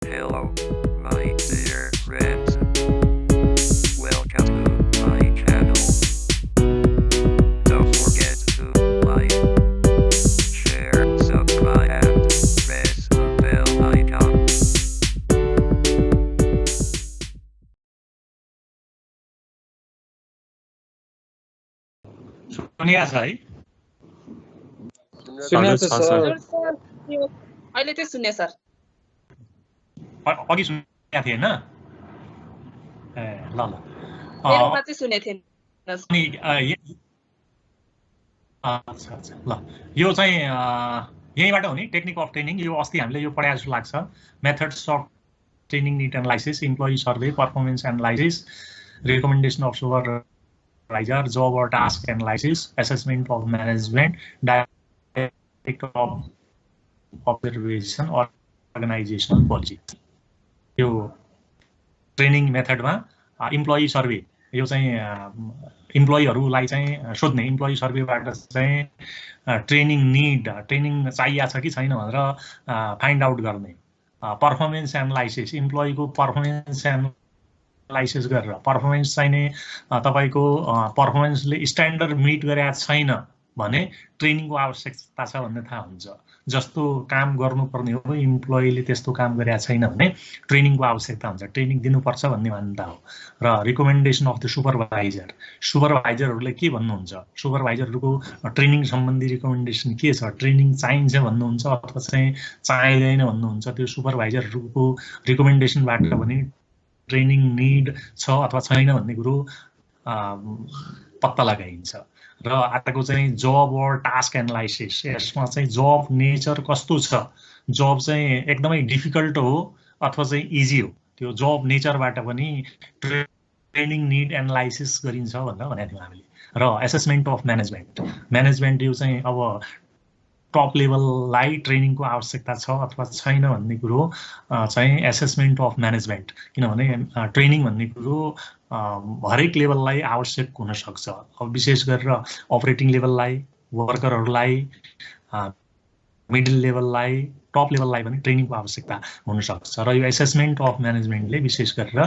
Hello, my dear friends. Welcome to my channel. Don't forget to like, share, subscribe, and press the bell icon. सुनिया छ है सुन्या छ sir अहिले चाहिँ सुन्ने सर अघि सुनेको थिएन ए ल ल मेरोमा चाहिँ सुने थिएन अनि अच्छा अच्छा ल यो चाहिँ यहीँबाट हो नि टेक्निक अफ ट्रेनिङ यो अस्ति हामीले यो पढाए जस्तो लाग्छ methods of training need analysis employee survey performance analysis recommendation of supervisor job or task analysis assessment of management direct of observation organisational policy यो ट्रेनिङ मेथडमा इम्प्लोइ सर्वे यो चाहिँ इम्प्लोइहरूलाई चाहिँ सोध्ने इम्प्लोइ सर्वेबाट चाहिँ ट्रेनिङ चाहिएको छ कि छैन भनेर फाइन्ड आउट गर्ने पर्फर्मेन्स एनालाइसिस इम्प्लोइको पर्फर्मेन्स एनालाइसिस गरेर पर्फर्मेन्स चाहिने तपाईँको पर्फर्मेन्सले स्ट्यान्डर्ड मिट गरेको छैन भने ट्रेनिङको आवश्यकता छ भन्ने थाहा हुन्छ जस्तो काम गर्नुपर्ने हो इम्प्लोइले त्यस्तो काम गरेको छैन भने ट्रेनिङको आवश्यकता हुन्छ ट्रेनिङ दिनुपर्छ भन्ने मान्यता हो र रिकमेन्डेसन अफ द सुपरभाइजरहरूले के भन्नुहुन्छ सुपरभाइजरहरूको ट्रेनिङ सम्बन्धी रिकमेन्डेसन के छ ट्रेनिङ चाहिन्छ भन्नुहुन्छ अथवा चाहिँ चाहिँदैन भन्नुहुन्छ त्यो सुपरभाइजरहरूको रिकमेन्डेसनबाट पनि ट्रेनिङ निड छ अथवा छैन भन्ने कुरो पत्ता लगाइन्छ र आजको चाहिँ जब और टास्क एनालाइसिस यसमा चाहिँ जब नेचर कस्तो छ जब चाहिँ एकदमै डिफिकल्ट हो अथवा चाहिँ इजी हो त्यो जब नेचरबाट पनि ट्रेनिङ निड एनालाइसिस गरिन्छ भनेर भनेको थियौँ हामीले र एसेसमेन्ट अफ म्यानेजमेन्ट यो चाहिँ अब टप लेभललाई ट्रेनिङको आवश्यकता छ अथवा छैन भन्ने कुरो चाहिँ एसेसमेन्ट अफ म्यानेजमेन्ट किनभने ट्रेनिङ भन्ने कुरो हरेक लेभललाई आवश्यक हुन सक्छ अब विशेष गरेर अपरेटिङ लेभललाई वर्करहरूलाई मिडल लेभललाई टप लेभललाई पनि ट्रेनिङको आवश्यकता हुन सक्छ र यो एसेसमेन्ट अफ म्यानेजमेन्टले विशेष गरेर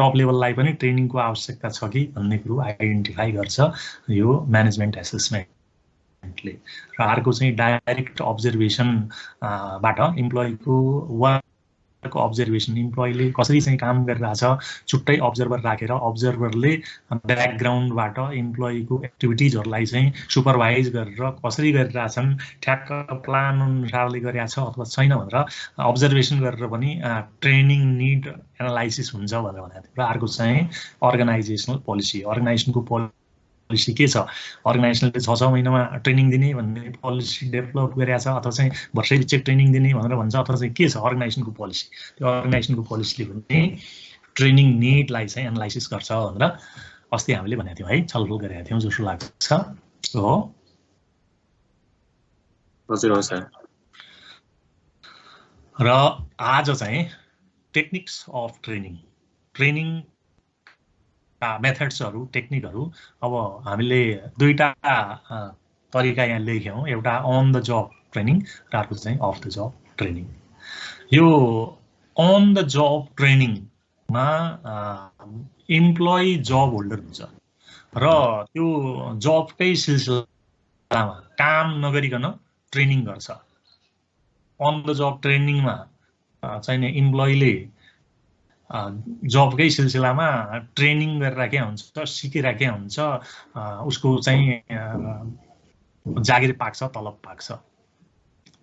टप लेभललाई पनि ट्रेनिङको आवश्यकता छ कि भन्ने कुरो आइडेन्टिफाई गर्छ यो म्यानेजमेन्ट एसेसमेन्टले र अर्को चाहिँ डाइरेक्ट अब्जर्भेसनबाट इम्प्लोइको वर्क अब्जर्भेसन इम्प्लोइले कसरी चाहिँ काम गरिरहेछ छुट्टै अब्जर्भर राखेर अब्जर्भरले ब्याकग्राउन्डबाट इम्प्लोइको एक्टिभिटिजहरूलाई चाहिँ सुपरभाइज गरेर कसरी गरिरहेछन् ठ्याक्क प्लान अनुसारले गरेका छ अथवा छैन भनेर अब्जर्भेसन गरेर पनि ट्रेनिङ निड एनालाइसिस हुन्छ भनेर भनेको थियो र अर्को चाहिँ अर्गनाइजेसनल पोलिसी अर्गनाइजेसनको पोलिसी के छ अर्गनाइजेसनले 6 महिनामा ट्रेनिङ दिने भन्ने पोलिसी डेभलप गरेको छ अथवा चाहिँ वर्षैपछि ट्रेनिङ दिने भनेर भन्छ अथवा चाहिँ के छ अर्गनाइजेसनको पोलिसी त्यो अर्गनाइजेसनको पोलिसीले पनि ट्रेनिङ निडलाई चाहिँ एनालाइसिस गर्छ भनेर अस्ति हामीले भनेको थियौँ है छलफल गरेका थियौँ जस्तो लाग्छ हो हजुर हो सर र आज चाहिँ टेक्निक्स अफ ट्रेनिङ मेथड्सहरू टेक्निकहरू अब हामीले दुईटा तरिका यहाँ लेख्यौँ एउटा अन द जब ट्रेनिङ र अर्को चाहिँ अफ द जब ट्रेनिङ यो अन द जब ट्रेनिङमा इम्प्लोइ जब होल्डर हुन्छ र त्यो जबकै सिलसिलामा काम नगरिकन ट्रेनिङ गर्छ अन द जब ट्रेनिङमा चाहिँ इम्प्लोइले जबकै सिलसिलामा ट्रेनिङ गरिराखेकै हुन्छ सिकिराखेकै हुन्छ उसको चाहिँ जागिर पाक्छ तलब पाक्छ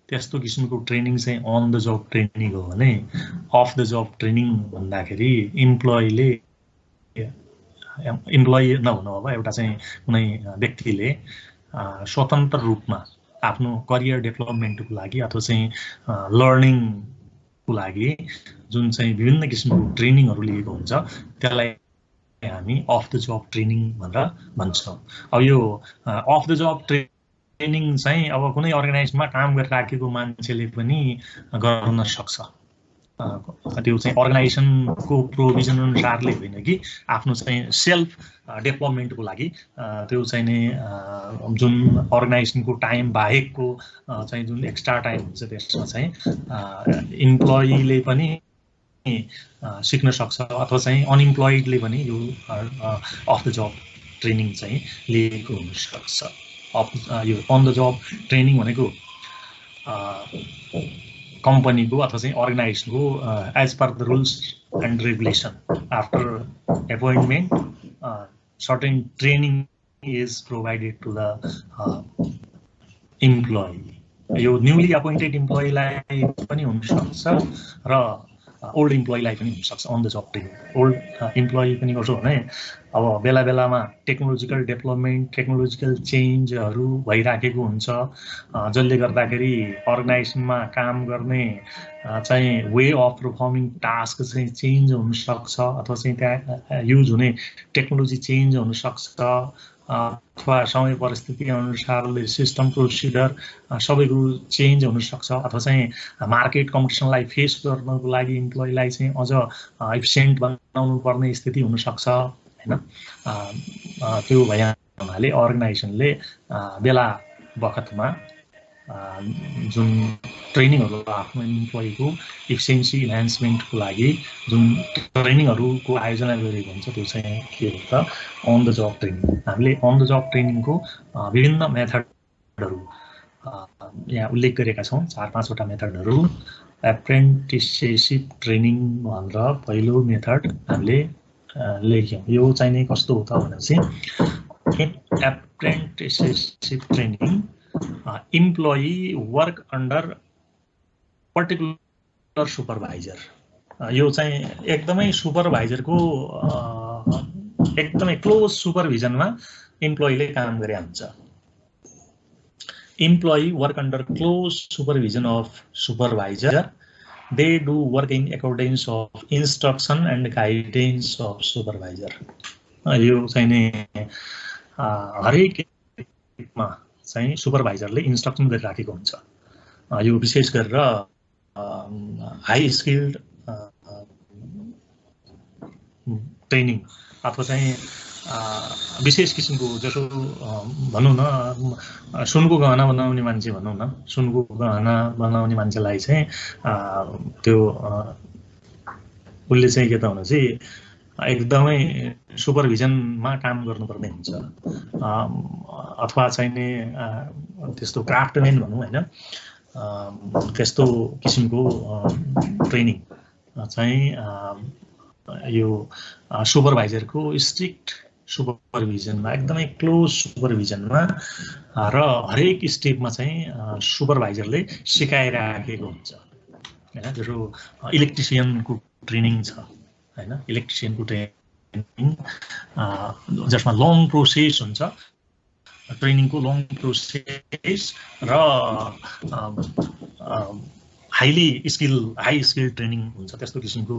त्यस्तो किसिमको ट्रेनिङ चाहिँ अन द जब ट्रेनिङ हो भने अफ द जब ट्रेनिङ भन्दाखेरि इम्प्लोइ नहुनु अब एउटा चाहिँ कुनै व्यक्तिले स्वतन्त्र रूपमा आफ्नो करियर डेभलपमेन्टको लागि अथवा चाहिँ लर्निङको लागि जुन चाहिँ विभिन्न किसिमको ट्रेनिङहरू लिएको हुन्छ त्यसलाई हामी अफ द जब ट्रेनिङ भनेर भन्छौँ अब यो अफ द जब ट्रेनिङ चाहिँ अब कुनै अर्गनाइजेसनमा काम गरिराखेको मान्छेले पनि गर्न सक्छ त्यो चाहिँ अर्गनाइजेसनको प्रोभिजन अनुसारले होइन कि आफ्नो चाहिँ सेल्फ डेभलपमेन्टको लागि त्यो चाहिँ नि जुन अर्गनाइजेसनको टाइम बाहेकको चाहिँ जुन एक्स्ट्रा टाइम हुन्छ त्यसमा चाहिँ इम्प्लोइले पनि सिक्न सक्छ अथवा चाहिँ अनइम्प्लोइडले पनि यो अफ द जब ट्रेनिङ चाहिँ लिएको हुनसक्छ। यो अन द जब ट्रेनिङ भनेको कम्पनीको अथवा चाहिँ अर्गनाइजेसनको as per the rules and regulation after appointment certain training is provided to the employee. यो न्युली अपोइन्टेड इम्प्लोइलाई पनि हुनसक्छ र ओल्ड इम्प्लोइलाई पनि हुनसक्छ on the job training. Old employee पनि कसो भने अब बेला बेलामा टेक्नोलोजिकल डेभलपमेन्ट टेक्नोलोजिकल चेन्जहरू भइराखेको हुन्छ, जसले गर्दाखेरि अर्गनाइजेसनमा काम गर्ने चाहिँ वे अफ पर्फर्मिङ टास्क चाहिँ चेन्ज हुनसक्छ अथवा चाहिँ त्यहाँ युज हुने टेक्नोलोजी चेन्ज हुनसक्छ अथवा समय परिस्थिति अनुसारले सिस्टम प्रोसिडर सबै कुरो चेन्ज हुनसक्छ अथवा चाहिँ मार्केट कम्पिटिसनलाई फेस गर्नको लागि इम्प्लोइलाई चाहिँ अझ एफिसिएन्ट बनाउनु पर्ने स्थिति हुनसक्छ हैन। त्यो भए हुनाले अर्गनाइजेसनले बेला बखतमा जुन ट्रेनिङहरू आफ्नो इम्प्लोइको इफिसियन्सी इन्हान्समेन्टको लागि जुन ट्रेनिङहरूको आयोजना गरेको हुन्छ त्यो चाहिँ के हो त अन द जब ट्रेनिङ। हामीले अन द जब ट्रेनिङको विभिन्न मेथडहरू यहाँ उल्लेख गरेका छौँ, 4-5 वटा मेथडहरू। एप्रेन्टिससिप ट्रेनिङ भनेर पहिलो मेथड हामीले लेख्यौँ। यो चाहिँ नि कस्तो हो त भनेपछि apprenticeship training employee work under particular supervisor. यो चाहिँ एकदमै सुपरभाइजरको एकदमै क्लोज सुपरभिजनमा इम्प्लोइले काम गरे हुन्छ। Employee work under close supervision of supervisor, they do work in accordance of instruction and guidance of supervisor. यो चाहिँ नि हरेकमा चाहिँ सुपरभाइजरले इन्स्ट्रक्सन गरिराखेको हुन्छ। यो विशेष गरेर हाई स्किल्ड ट्रेनिङ अथवा चाहिँ विशेष किसिमको जसो भनौँ न सुनको गहना बनाउने मान्छे भनौँ न, सुनको गहना बनाउने मान्छेलाई चाहिँ त्यो उसले चाहिँ के त भनेपछि एकदमै सुपरभिजनमा काम गर्नुपर्ने हुन्छ। अथवा चाहिँ नि त्यस्तो क्राफ्टम्यान भनौँ हैन, त्यस्तो किसिमको ट्रेनिङ चाहिँ यो सुपरभाइजरको स्ट्रिक्ट सुपरभिजनमा एकदमै क्लोज सुपरभिजनमा र हरेक स्टेपमा चाहिँ सुपरभाइजरले सिकाइराखेको हुन्छ हैन। जस्तो इलेक्ट्रिसियनको ट्रेनिङ छ हैन, इलेक्ट्रिसियनको ट्रेनिङ जसमा लङ प्रोसेस हुन्छ, ट्रेनिङको लङ प्रोसेस र हाई स्किल ट्रेनिङ हुन्छ। त्यस्तो किसिमको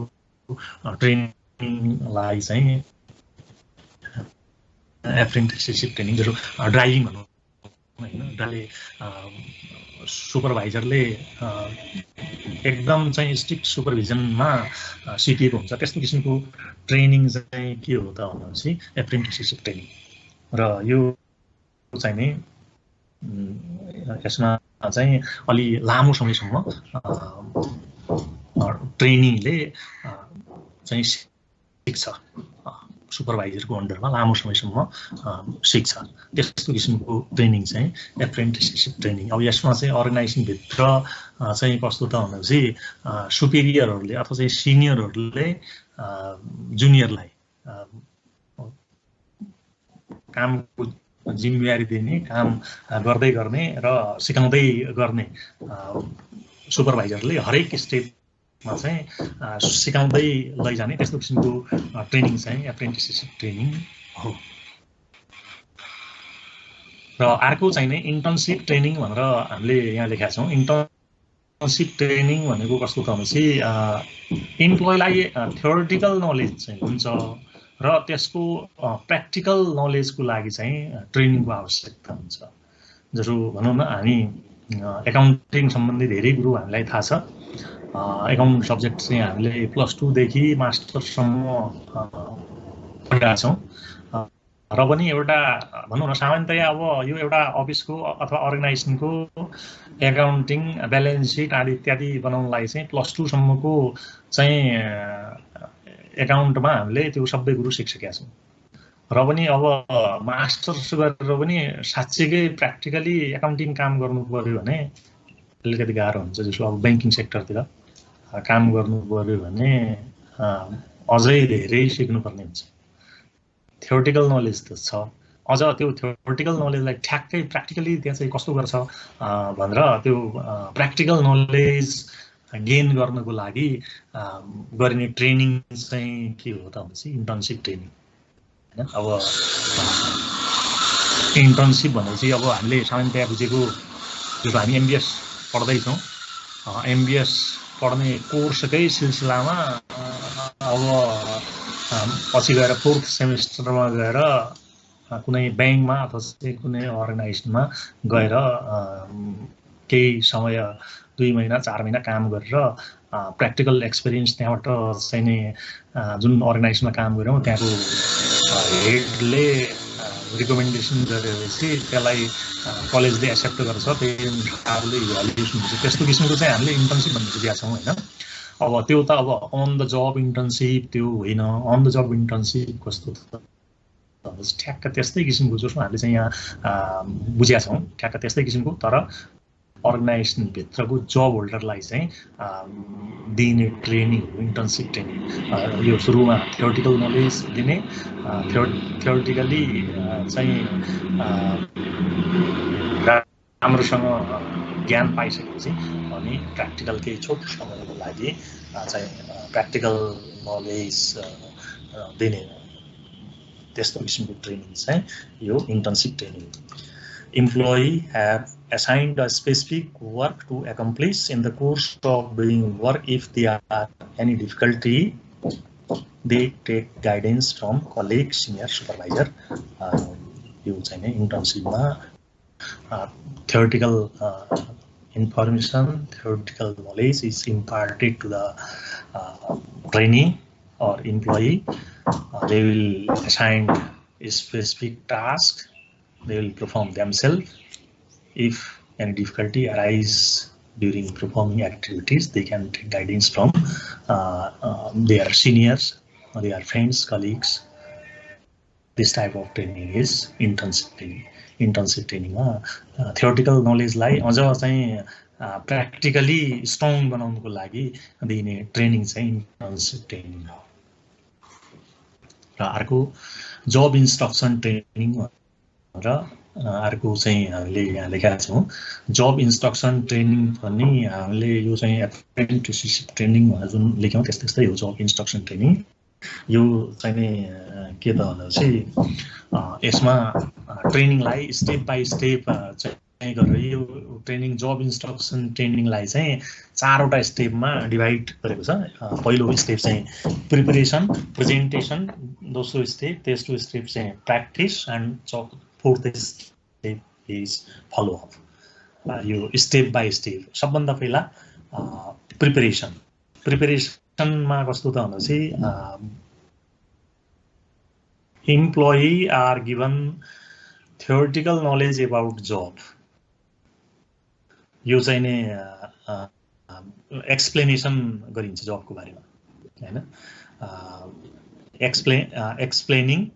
ट्रेनिङलाई चाहिँ एप्रेन्टिससिप ट्रेनिङ। जस्तो ड्राइभिङ भनौँ हैन, सुपरभाइजरले एकदम चाहिँ स्ट्रिक्ट सुपरभिजनमा सिकिएको हुन्छ। त्यस्तो किसिमको ट्रेनिङ चाहिँ के हो त भनेपछि एप्रेन्टिससिप ट्रेनिङ। र यो चाहिँ नि यसमा चाहिँ अलि लामो समयसम्म ट्रेनिङले चाहिँ सिक्छ, सुपरभाइजरको अन्डरमा लामो समयसम्म सिक्छ। त्यस्तो किसिमको ट्रेनिङ चाहिँ एप्रेन्टिससिप ट्रेनिङ। अब यसमा चाहिँ अर्गनाइजेसनभित्र चाहिँ कस्तो त भनेपछि सुपेरियरहरूले अथवा चाहिँ सिनियरहरूले जुनियरलाई कामको जिम्मेवारी दिने, काम गर्दै गर्ने र सिकाउँदै गर्ने सुपरभाइजरले हरेक स्टेपमा चाहिँ सिकाउँदै लैजाने त्यस्तो किसिमको ट्रेनिङ चाहिँ एप्रेन्टिससिप ट्रेनिङ हो। र अर्को चाहिँ नि इन्टर्नसिप ट्रेनिङ भनेर हामीले यहाँ लेखेका छौँ। इन्टर्नसिप ट्रेनिङ भनेको कस्तो त भनेपछि इम्प्लोइलाई थ्योरिटिकल नलेज चाहिँ हुन्छ र त्यसको प्र्याक्टिकल नलेजको लागि चाहिँ ट्रेनिङको आवश्यकता हुन्छ। जस्तो भनौँ न हामी एकाउन्टिङ सम्बन्धी धेरै कुरो हामीलाई थाहा छ। एकाउन्ट सब्जेक्ट चाहिँ हामीले +2 देखि मास्टरसम्म पढिरहेका छौँ। र पनि एउटा भनौँ न सामान्यतया अब यो एउटा अफिसको अथवा अर्गनाइजेसनको एकाउन्टिङ ब्यालेन्स सिट आदि इत्यादि बनाउनलाई चाहिँ +2 सम्मको चाहिँ एकाउन्टमा हामीले त्यो सबै कुरो सिकिसकेका छौँ र पनि अब मास्टर्स गरेर पनि साँच्चीकै प्र्याक्टिकली एकाउन्टिङ काम गर्नु पर्यो भने अलिकति गाह्रो हुन्छ जस्तो अब ब्याङ्किङ सेक्टरतिर काम गर्नु पर्यो भने अझै धेरै सिक्नुपर्ने हुन्छ थ्योरिटिकल नलेज त छ अझ त्यो थ्योरिटिकल नलेजलाई ठ्याक्कै प्र्याक्टिकली त्यहाँ चाहिँ कस्तो गर्छ भनेर त्यो प्र्याक्टिकल नलेज गेन गर्नको लागि गरिने ट्रेनिङ चाहिँ के हो त भनेपछि इन्टर्नसिप ट्रेनिङ हैन अब इन्टर्नसिप भनेपछि अब हामीले सामान्यतया बुझेको जस्तो हामी एमबिएस पढ्दैछौँ एमबिएस पढ्ने कोर्सकै सिलसिलामा अब पछि गएर 4th सेमेस्टरमा गएर कुनै ब्याङ्कमा अथवा कुनै अर्गनाइजेसनमा गएर केही समय 2 महिना 4 महिना काम गरेर प्र्याक्टिकल एक्सपिरियन्स त्यहाँबाट चाहिँ नि जुन अर्गनाइजेसनमा काम गऱ्यौँ त्यहाँको हेडले रिकमेन्डेसन गरेपछि त्यसलाई कलेजले एक्सेप्ट गर्छ त्यही अनुसारले इभ्यालुएसन हुन्छ त्यस्तो किसिमको चाहिँ हामीले इन्टर्नसिप भन्ने बुझेका छौँ होइन अब त्यो त अब अन द जब इन्टर्नसिप त्यो होइन अन द जब इन्टर्नसिप कस्तो ठ्याक्क त्यस्तै किसिमको जसमा हामीले चाहिँ यहाँ बुझेका छौँ ठ्याक्क त्यस्तै किसिमको तर अर्गनाइजेसनभित्रको जब होल्डरलाई चाहिँ दिने ट्रेनिङ हो इन्टर्नसिप ट्रेनिङ यो सुरुमा थ्योरिटिकल नलेज दिने थ्योरिटिकली चाहिँ राम्रोसँग ज्ञान पाइसकेपछि अनि प्र्याक्टिकल केही छोटो समयको लागि चाहिँ प्र्याक्टिकल नलेज दिने त्यस्तो किसिमको ट्रेनिङ चाहिँ यो internship training employee have assigned a specific work to accomplish in the course of doing work. If there are any difficulty, they take guidance from colleague, senior supervisor. You say internship ma theoretical information, theoretical knowledge is imparted to the trainee or employee. They will assign a specific task. They will perform themselves. If any difficulty arises during performing activities, they can take guidance from their seniors or their friends, colleagues. This type of training is internship training. Internship training theoretical knowledge लाई अझ चाहिँ practically strong बनाउनको लागि दिने training चाहिँ internship training हो र अर्को job instruction training र अर्को चाहिँ हामीले यहाँ लेखेका छौँ जब इन्स्ट्रक्सन ट्रेनिङ भन्ने हामीले यो चाहिँ एप्रेन्टिससिप ट्रेनिङ भनेर जुन लेख्यौँ त्यस्तै हो जब इन्स्ट्रक्सन ट्रेनिङ यो चाहिँ नि के त भनेपछि यसमा ट्रेनिङलाई स्टेप बाई स्टेप चाहिँ गरेर यो ट्रेनिङ जब इन्स्ट्रक्सन ट्रेनिङलाई चाहिँ 4वटा स्टेपमा डिभाइड गरेको छ पहिलो स्टेप चाहिँ प्रिपरेसन प्रेजेन्टेसन दोस्रो स्टेप तेस्रो स्टेप चाहिँ practice and 4th step is follow up. यो स्टेप बाई स्टेप सबभन्दा पहिला प्रिपरेसनमा कस्तो त भनेपछि employee are given theoretical knowledge about job. यो चाहिँ नि एक्सप्लेनेसन गरिन्छ जबको बारेमा हैन explaining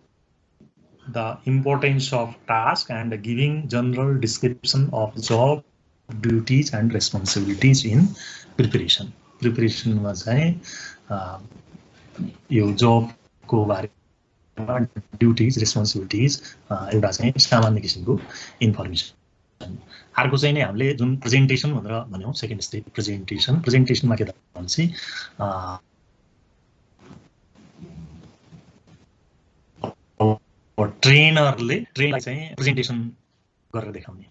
the importance of task and giving general description of job duties and responsibilities in preparation. Preparation was यो job को बारेमा duties responsibilities एउटा चाहिँ सामान्य किसिमको इन्फर्मेसन अर्को चाहिँ नि हामीले जुन प्रेजेन्टेसन भनेर भन्यौं सेकेन्ड स्टेप प्रेजेन्टेसनमा के त भन्छ ट्रेनरले ट्रेनलाई चाहिँ प्रेजेन्टेसन गरेर देखाउने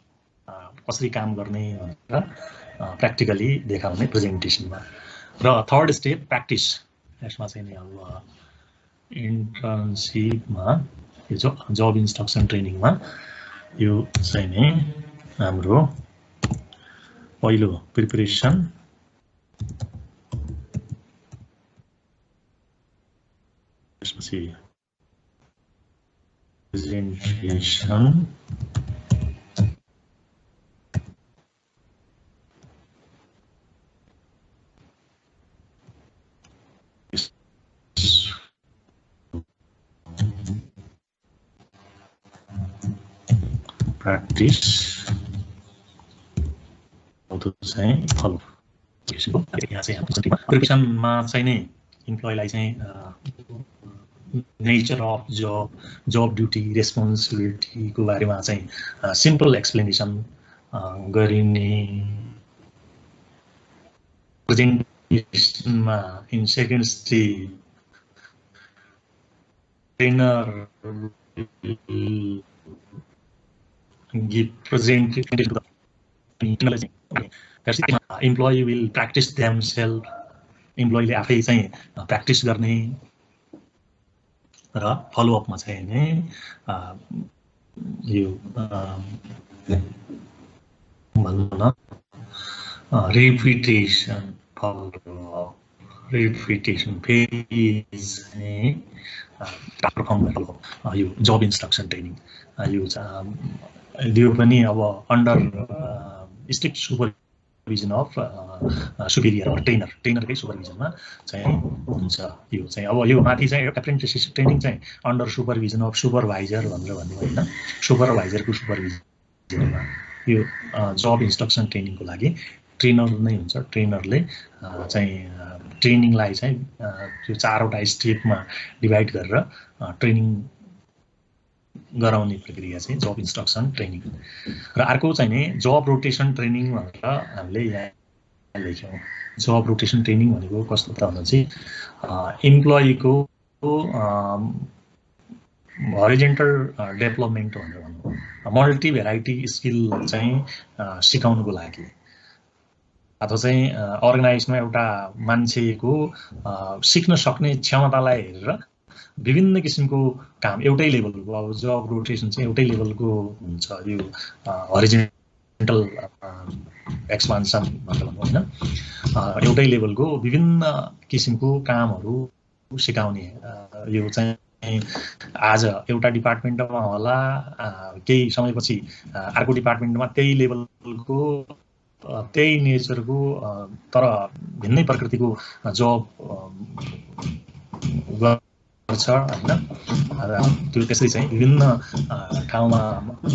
कसरी काम गर्ने भनेर प्र्याक्टिकली देखाउने प्रेजेन्टेसनमा र थर्ड स्टेप प्र्याक्टिस यसमा चाहिँ नि अब इन्टर्नसिपमा यो जब इन्स्ट्रक्सन ट्रेनिङमा यो चाहिँ नि हाम्रो पहिलो प्रिपरेसन त्यसपछि presentation practice चाहिँ फलो यहाँ चाहिँ प्रिपरेसनमा चाहिँ नै इम्प्लोइलाई चाहिँ नेचर अफ जब ड्युटी रेस्पोन्सिबिलिटीको बारेमा चाहिँ सिम्पल एक्सप्लेनेसन गरिने प्रेजेन्टेसनमा in second stage trainer give presentation to the employee will practice themselves. Employee ले आफै चाहिँ practice गर्ने र follow up मा चाहिँ नि यो भन्नु न repetition follow repetition phase है perform गर्नु यो job instruction training यो यो पनि अब under strict supervision of superior or ट्रेनरकै सुपरभिजनमा चाहिँ हुन्छ यो चाहिँ अब यो माथि चाहिँ एप्रेन्टिसशिप ट्रेनिङ चाहिँ अन्डर सुपरभिजन अफ सुपरभाइजर भनेर भन्नु हैन सुपरभाइजरको सुपरभिजनमा यो जब इन्स्ट्रक्सन ट्रेनिङको लागि ट्रेनर नै हुन्छ ट्रेनरले चाहिँ ट्रेनिङलाई चाहिँ त्यो चारवटा स्टेपमा डिभाइड गरेर ट्रेनिङ गराउने प्रक्रिया चाहिँ जब इन्स्ट्रक्सन ट्रेनिङ र अर्को चाहिँ नि जब रोटेसन ट्रेनिङ भनेर हामीले यहाँ लेख्यौँ जब रोटेसन ट्रेनिङ भनेको कस्तो त भन्दा चाहिँ इम्प्लोइको हरिजेन्टल डेभलपमेन्ट भनेर भन्नु मल्टी भेराइटी स्किल चाहिँ सिकाउनुको लागि अथवा चाहिँ अर्गनाइजमा एउटा मान्छेको सिक्न सक्ने क्षमतालाई हेरेर विभिन्न किसिमको काम एउटै लेभलको अब जब रोटेसन चाहिँ एउटै लेभलको हुन्छ यो हरिजेन्टल एक्सपान्सन भनेर भन्नु हैन एउटै लेभलको विभिन्न किसिमको कामहरू सिकाउने यो चाहिँ आज एउटा डिपार्टमेन्टमा होला केही समयपछि अर्को डिपार्टमेन्टमा त्यही लेभलको त्यही नेचरको तर भिन्नै प्रकृतिको जब छ हैन त्यो त्यसरी चाहिँ विभिन्न ठाउँमा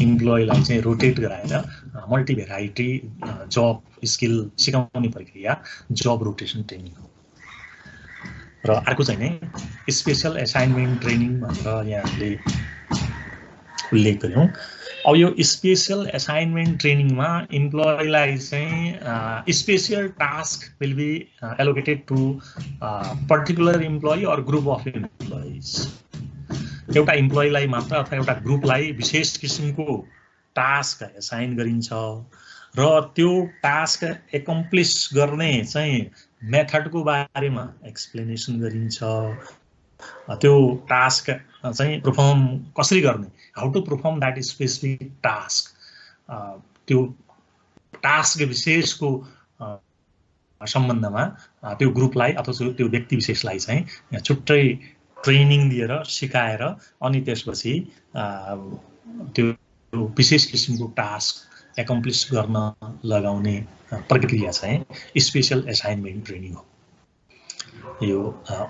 इम्प्लोइलाई चाहिँ रोटेट गराएर मल्टी भेराइटी जब स्किल सिकाउने प्रक्रिया जब रोटेसन ट्रेनिङ हो र अर्को चाहिँ नि स्पेशल असाइनमेन्ट ट्रेनिङ भनेर यहाँले उल्लेख गर्यौं अब यो स्पेशल असाइनमेन्ट ट्रेनिङमा इम्प्लोइलाई चाहिँ special task will be allocated to particular employee or group of employees एउटा इम्प्लोइलाई मात्र अथवा एउटा ग्रुपलाई विशेष किसिमको टास्क असाइन गरिन्छ र त्यो टास्क एकम्प्लिस गर्ने चाहिँ मेथडको बारेमा एक्सप्लेनेसन गरिन्छ त्यो टास्क चाहिँ परफर्म कसरी गर्ने how to perform that specific task त्यो टास्क विशेषको सम्बन्धमा त्यो ग्रुपलाई अथवा त्यो व्यक्ति विशेषलाई चाहिँ छुट्टै ट्रेनिङ दिएर सिकाएर अनि त्यसपछि त्यो विशेष किसिमको टास्क एकम्प्लिस गर्न लगाउने प्रक्रिया चाहिँ स्पेशल असाइनमेन्ट ट्रेनिङ हो यो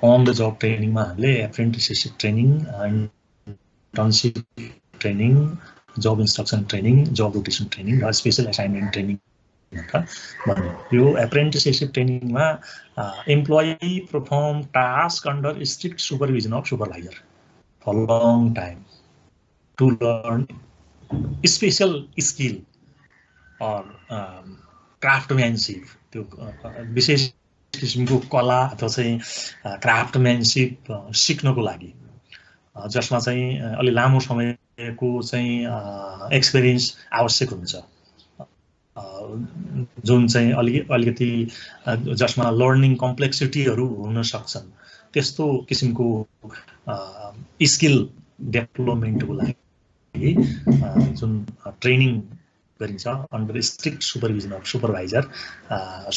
अन द जब ट्रेनिङमा हामीले apprenticeship training internship training job instruction training job rotation training र स्पेशल असाइनमेन्ट ट्रेनिङ भन्यो यो एप्रेन्टिसशिप ट्रेनिङमा employee perform task under strict supervision of supervisor for long time to learn special skill or craftsmanship त्यो विशेष किसिमको कला अथवा चाहिँ क्राफ्टम्यानसिप सिक्नको लागि जसमा चाहिँ अलि लामो समयको चाहिँ एक्सपिरियन्स आवश्यक हुन्छ जुन चाहिँ अलिकति जसमा लर्निङ कम्प्लेक्सिटीहरू हुन सक्छन् त्यस्तो किसिमको स्किल डेभलपमेन्टको लागि जुन ट्रेनिङ गरिन्छ under strict supervision of supervisor.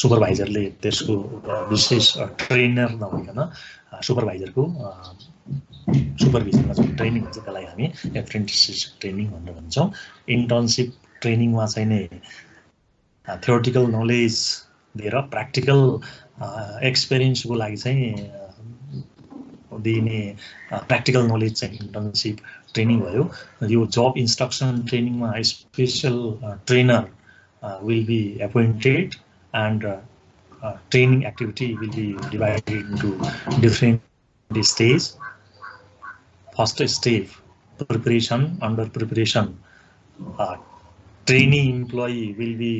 सुपरभाइजरले त्यसको विशेष ट्रेनर नभइकन सुपरभाइजरको सुपरभिजनमा जुन ट्रेनिङ हुन्छ त्यसलाई हामी एप्रेन्टिससिप ट्रेनिङ भनेर भन्छौँ। इन्टर्नसिप ट्रेनिङमा चाहिँ नै थ्योरिटिकल नलेज दिएर प्र्याक्टिकल एक्सपिरियन्सको लागि चाहिँ दिने प्र्याक्टिकल नलेज चाहिँ इन्टर्नसिप ट्रेनिङ भयो। यो जब इन्स्ट्रक्सन ट्रेनिङमा special trainer will be appointed and training activity will be divided into different stage. First step preparation, under preparation trainee employee will be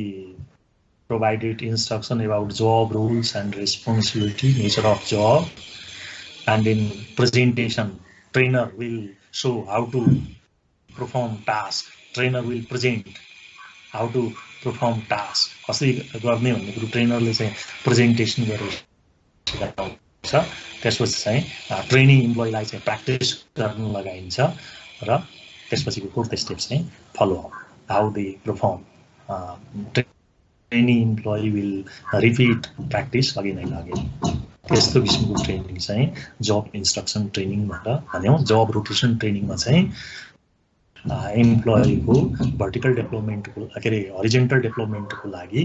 provided instruction about job roles and responsibility, nature of job, and in presentation trainer will show how to perform task. Trainer will present how to perform task. कसरी गर्ने भन्ने कुरो ट्रेनरले चाहिँ presentation गरेर सिकाउँछ। त्यसपछि चाहिँ trainee इम्प्लोइलाई चाहिँ प्र्याक्टिस गर्न लगाइन्छ र त्यसपछिको फोर्थ स्टेप चाहिँ follow up, how they perform. Trainee employee will repeat practice again and again. त्यस्तो किसिमको ट्रेनिङ चाहिँ जब इन्स्ट्रक्सन ट्रेनिङ भनेर भन्यौँ। जब रोटेसन ट्रेनिङमा चाहिँ इम्प्लोयीको भर्टिकल डेभलपमेन्टको के अरे हरिजेन्टल डेभलपमेन्टको लागि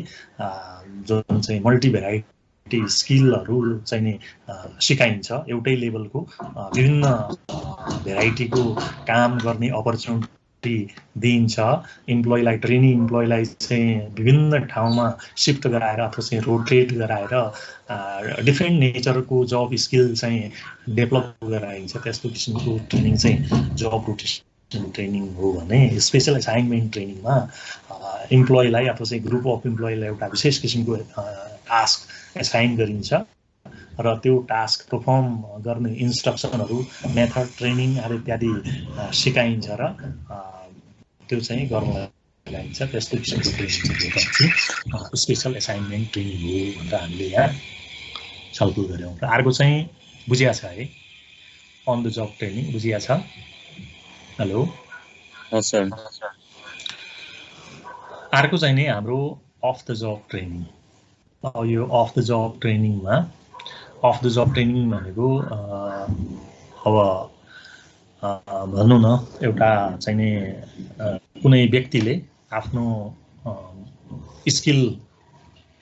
जुन चाहिँ मल्टी भेराइटी स्किलहरू चाहिँ नि सिकाइन्छ। एउटै लेभलको विभिन्न भेराइटीको काम गर्ने अपर्च्युनिटी दिइन्छ। इम्प्लोइलाई ट्रेनी इम्प्लोइलाई चाहिँ विभिन्न ठाउँमा सिफ्ट गराएर अथवा चाहिँ रोटेट गराएर डिफ्रेन्ट नेचरको जब स्किल चाहिँ डेभलप गराइन्छ। त्यस्तो किसिमको ट्रेनिङ चाहिँ जब रोटेसन ट्रेनिङ हो भने स्पेसल असाइनमेन्ट ट्रेनिङमा इम्प्लोइलाई अथवा चाहिँ ग्रुप अफ इम्प्लोइलाई एउटा विशेष किसिमको टास्क एसाइन गरिन्छ र त्यो टास्क परफर्म गर्ने इन्स्ट्रक्सनहरू, मेथड, ट्रेनिङ आदि इत्यादि सिकाइन्छ र त्यो चाहिँ गर्न लगाइन्छ। त्यस्तो किसिमको ट्रेनिङ चाहिँ स्पेसल एसाइनमेन्ट ट्रेनिङ हो भनेर हामीले यहाँ छलफल गऱ्यौँ। र अर्को चाहिँ बुझिया छ है, अन द जब ट्रेनिङ बुझिया छ? Hello sir. अर्को चाहिँ नि हाम्रो अफ द जब ट्रेनिङ। यो अफ द जब ट्रेनिङमा अफ द जब ट्रेनिङ भनेको अब भनौँ न एउटा चाहिँ नि कुनै व्यक्तिले आफ्नो स्किल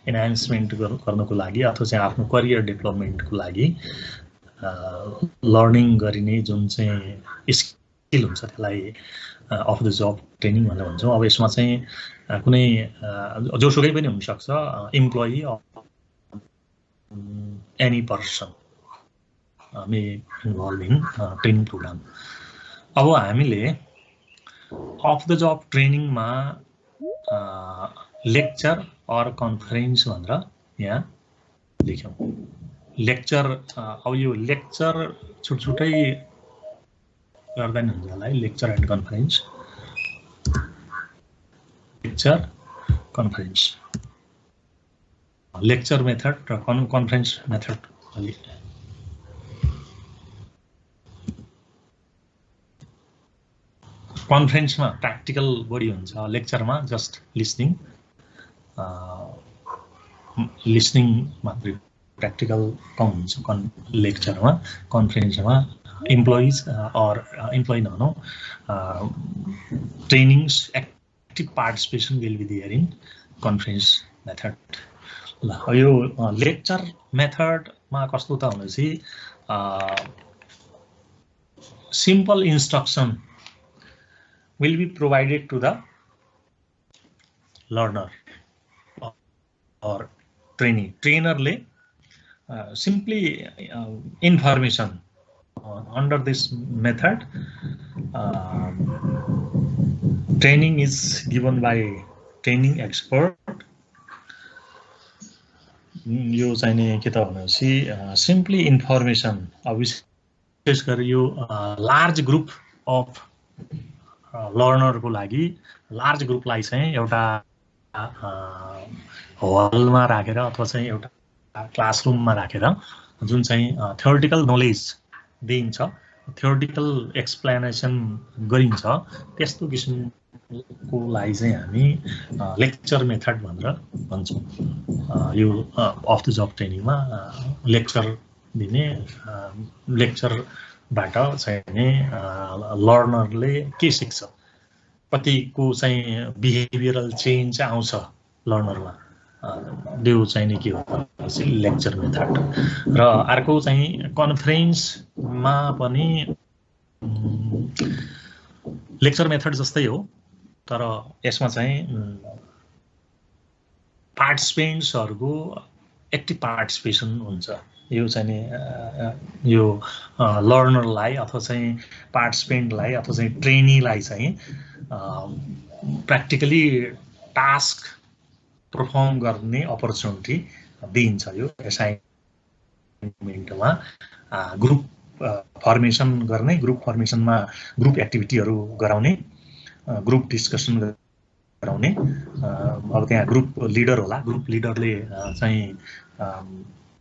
एनहान्समेन्ट गर्नको लागि अथवा चाहिँ आफ्नो करियर डेभलपमेन्टको लागि लर्निङ गरिने जुन चाहिँ स्किल हुन्छ त्यसलाई अफ द जब ट्रेनिङ भनेर भन्छौँ। अब यसमा चाहिँ कुनै जोसुकै पनि हुनसक्छ, employee any person may involve in training program. अब हामीले अफ द जब ट्रेनिङमा लेक्चर अर कन्फरेन्स भनेर यहाँ लेख्यौँ। लेक्चर अब यो लेक्चर छुटछुटै गर्दा नि हुन्छ होला है, lecture and conference, lecture conference, lecture method र कन्फरेन्स मेथड। कन्फरेन्समा प्र्याक्टिकल बढी हुन्छ, लेक्चरमा जस्ट लिसनिङ मात्रै, प्र्याक्टिकल कम हुन्छ लेक्चरमा। कन्फरेन्समा इम्प्लोइज अर इम्प्लोइ नभनौँ, trainings active participation will be there in conference method. ल यो लेक्चर मेथडमा कस्तो त भनेपछि simple instruction will be provided to the learner or trainee. Trainerले simply information under this method. Training is given by training expert. यो चाहिने के त भनेपछि सिम्पली इन्फर्मेसन। अब विशेष गरी यो लार्ज ग्रुप अफ लर्नरको लागि, लार्ज ग्रुपलाई चाहिँ एउटा हलमा राखेर अथवा चाहिँ एउटा क्लासरुममा राखेर जुन चाहिँ थ्योरिटिकल नलेज दिइन्छ, थ्योरिटिकल एक्सप्लेनेसन गरिन्छ, त्यस्तो किसिमको को लागि चाहिँ हामी लेक्चर मेथड भनेर भन्छौँ। यो अफ द जब ट्रेनिङमा लेक्चर दिने, लेक्चरबाट चाहिँ लर्नरले के सिक्छ, कतिको चाहिँ बिहेभियरल चेन्ज आउँछ लर्नरमा, त्यो चाहिँ नि के हो भनेपछि लेक्चर मेथड। र अर्को चाहिँ कन्फरेन्समा पनि लेक्चर मेथड जस्तै हो, तर यसमा चाहिँ पार्टिसिपेन्ट्सहरूको एक्टिभ पार्टिसिपेसन हुन्छ। यो चाहिँ नि यो लर्नरलाई अथवा चाहिँ पार्टिसिपेन्टलाई अथवा चाहिँ ट्रेनीलाई चाहिँ प्र्याक्टिकली टास्क पर्फर्म गर्ने अपर्च्युनिटी दिइन्छ। यो एसाइनमेन्टमा ग्रुप फर्मेसन गर्ने, ग्रुप फर्मेसनमा ग्रुप एक्टिभिटीहरू गराउने, ग्रुप डिस्कसन गराउने। अब त्यहाँ ग्रुप लिडर होला, ग्रुप लिडरले चाहिँ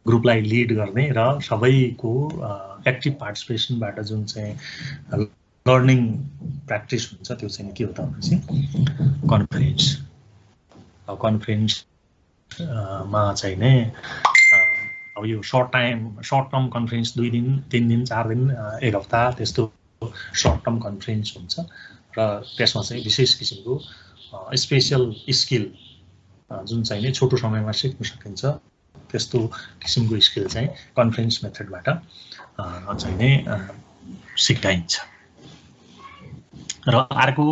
ग्रुपलाई लिड गर्ने र सबैको एक्टिभ पार्टिसिपेसनबाट जुन चाहिँ लर्निङ प्र्याक्टिस हुन्छ त्यो चाहिँ के हो त भनेपछि कन्फरेन्स। अब कन्फरेन्समा चाहिँ नै अब यो सर्ट टर्म कन्फरेन्स 2 दिन 3 दिन 4 दिन 1 हप्ता त्यस्तो सर्ट टर्म कन्फरेन्स हुन्छ र त्यसमा चाहिँ विशेष किसिमको स्पेशल स्किल जुन चाहिँ नि छोटो समयमा सिक्न सकिन्छ त्यस्तो किसिमको स्किल चाहिँ कन्फरेन्स मेथडबाट चाहिँ नै सिकाइन्छ। र अर्को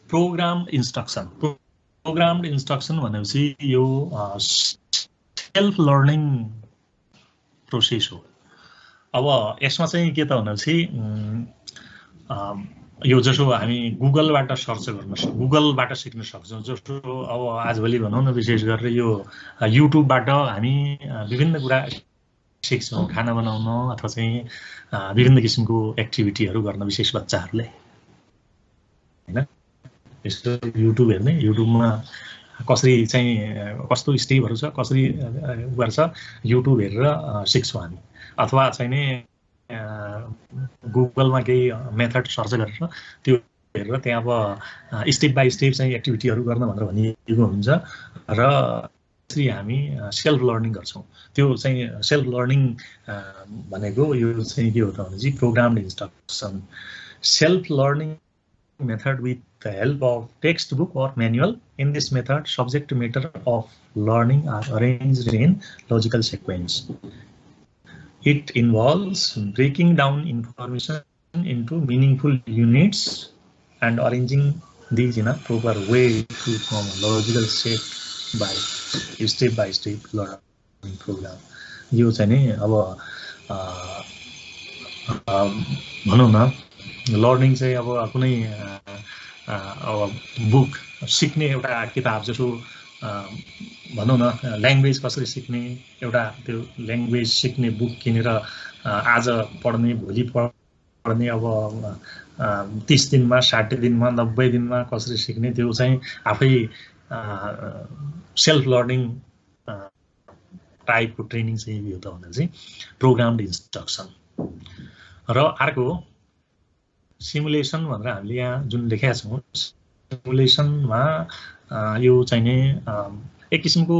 प्रोग्राम इन्स्ट्रक्सन। प्रोग्राम्ड इन्स्ट्रक्सन भनेपछि यो सेल्फ लर्निङ प्रोसेस हो। अब यसमा चाहिँ के त भनेपछि यो जसो हामी गुगलबाट सर्च गर्न गुगलबाट सिक्न सक्छौँ, जस्तो अब आजभोलि भनौँ न विशेष गरेर यो युट्युबबाट हामी विभिन्न कुरा सिक्छौँ, खाना बनाउन अथवा चाहिँ विभिन्न किसिमको एक्टिभिटीहरू गर्न, विशेष बच्चाहरूले हैन। यस्तो युट्युब हेर्ने, युट्युबमा कसरी चाहिँ कस्तो स्टेपहरू छ, कसरी गर्छ, युट्युब हेरेर सिक्छौँ हामी। अथवा चाहिँ नि गुगलमा केही मेथड सर्च गरेर त्यो हेरेर त्यहाँ अब स्टेप बाई स्टेप चाहिँ एक्टिभिटीहरू गर्न भनेर भनिएको हुन्छ र त्यसरी हामी सेल्फ लर्निङ गर्छौँ। त्यो चाहिँ सेल्फ लर्निङ भनेको यो चाहिँ के हो त भनेपछि programmed instruction. Self learning method with the help of textbook or manual. In this method, subject matter of learning are arranged in logical sequence. It involves breaking down information into meaningful units and arranging these in a proper way to form a logical step by step learning program. यो चाहिँ नि अब भनौँ न learning चाहिँ अब कुनै अब बुक सिक्ने एउटा किताब जसो भनौँ न ल्याङ्ग्वेज कसरी सिक्ने एउटा त्यो ल्याङ्ग्वेज सिक्ने बुक किनेर आज पढ्ने भोलि पढ्ने अब 30 दिनमा 60 दिनमा 90 दिनमा कसरी सिक्ने त्यो चाहिँ आफै सेल्फ लर्निङ टाइपको ट्रेनिङ चाहिँ यो त भनेपछि प्रोग्राम्ड इन्स्ट्रक्सन। र अर्को सिमुलेसन भनेर हामीले यहाँ जुन लेखेका छौँ, सिमुलेसनमा यो चाहिँ नि एक किसिमको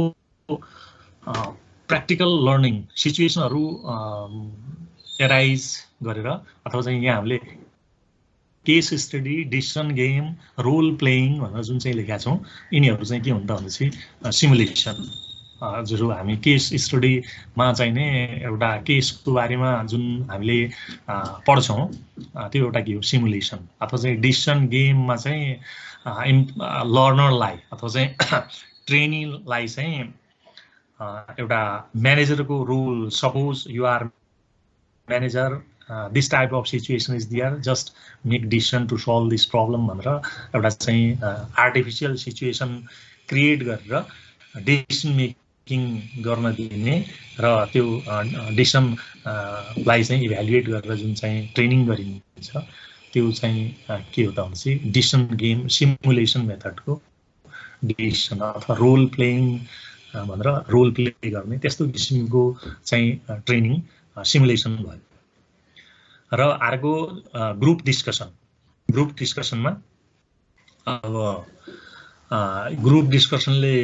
प्र्याक्टिकल लर्निङ सिचुएसनहरू एराइज गरेर अथवा चाहिँ यहाँ हामीले case study, decision game, role playing भनेर जुन चाहिँ लेखेका छौँ यिनीहरू चाहिँ के हुन्छ भनेपछि सिमुलेसन। जो हामी केस स्टडीमा चाहिँ नै एउटा केसको बारेमा जुन हामीले पढ्छौँ त्यो एउटा के हो सिमुलेसन। अथवा चाहिँ डिसिसन गेममा चाहिँ लर्नरलाई अथवा चाहिँ ट्रेनीलाई चाहिँ एउटा म्यानेजरको role, suppose you are manager, this type of situation is there, just make decision to solve this problem भनेर एउटा चाहिँ आर्टिफिसियल सिचुएसन क्रिएट गरेर डिसिसन मेकिङ गर्न दिने र त्यो डिसिसनलाई चाहिँ इभ्यालुएट गरेर जुन चाहिँ ट्रेनिङ गरिन्छ त्यो चाहिँ के हो त भनेपछि डिसिसन गेम सिमुलेसन मेथडको डिसिसन अथवा रोल प्लेइङ भनेर रोल प्ले गर्ने त्यस्तो किसिमको चाहिँ ट्रेनिङ सिमुलेसन भयो। र अर्को ग्रुप डिस्कसन। ग्रुप डिस्कसनमा अब ग्रुप डिस्कसनले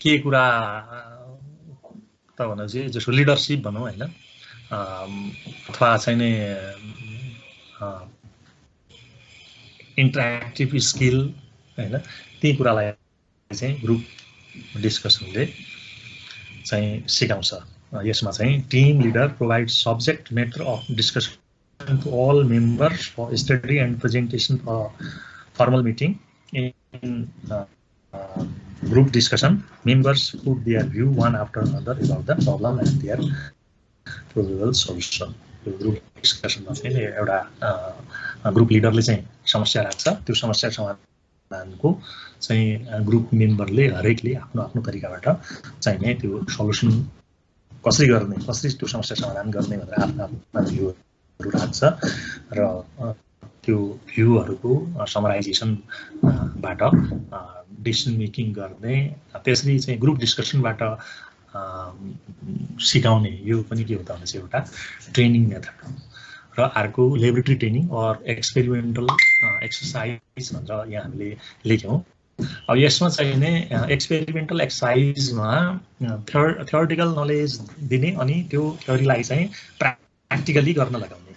के कुरा त भनेपछि जसको लिडरसिप भनौँ हैन, अथवा चाहिँ नि इन्टरेक्टिभ स्किल हैन, ती कुरालाई चाहिँ ग्रुप डिस्कसनले चाहिँ सिकाउँछ। यसमा चाहिँ team leader provide subject matter of discussion to all members for study and presentation for formal meeting. In group discussion, members put their view one after another about the problem and their probable solution. Group डिस्कसनमा चाहिँ एउटा group लिडरले चाहिँ समस्या राख्छ, त्यो समस्या समाधानको चाहिँ ग्रुप मेम्बरले हरेकले आफ्नो आफ्नो तरिकाबाट चाहिँ नै त्यो सल्युसन कसरी गर्ने, कसरी त्यो समस्या समाधान गर्ने भनेर आफ्नो आफ्नो भ्यूहरू राख्छ र त्यो भ्यूहरूको समराइजेसनबाट डिसिसन मेकिङ गर्ने, त्यसरी चाहिँ ग्रुप डिस्कसनबाट सिकाउने यो पनि के हो त भनेपछि एउटा ट्रेनिङ मेथड हो। र अर्को laboratory training or experimental exercise भनेर यहाँ हामीले लेख्यौँ। अब यसमा चाहिँ नै एक्सपेरिमेन्टल एक्सर्साइजमा थ्योरिटिकल नलेज दिने अनि त्यो थ्योरीलाई चाहिँ प्र्याक्टिकली गर्न लगाउने।